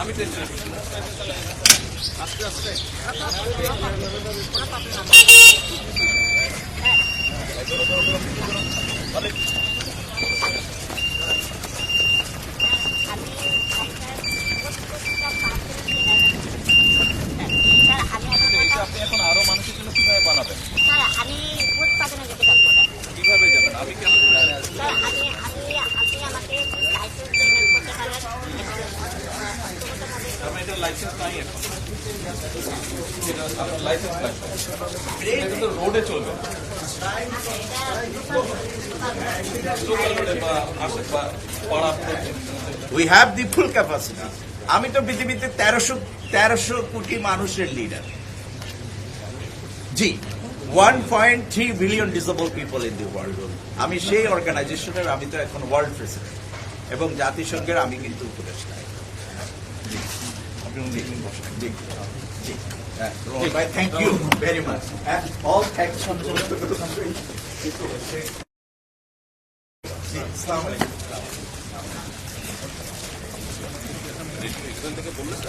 আমি আস্তে আস্তে আপনি এখন আরো মানুষের জন্য কিভাবে বানাবেন? আমি উৎপাদনে যেতে চাচ্ছি কিভাবে যাবেন? আমি কেমন আপনি আমাকে লাইসেন্স করতে পারেন। এটা লাইসেন্স নাই এখন, লাইসেন্স লাগবে, এটা কিন্তু রোডে চলবে, লোকাল রোডে বা আশে বা পাড়া। We have the full capacity. আমি তো পৃথিবীতে 1300 কোটি মানুষের leader. G, 1.3 billion disable people in the world. আমি সেই অর্গানাইজেশনের, আমি তো এখন ওয়ার্ল্ড প্রেসিডেন্ট এবং জাতিসংঘের আমি কিন্তু উপদেষ্টা। Thank you very much. All thanks. এখান থেকে বললেন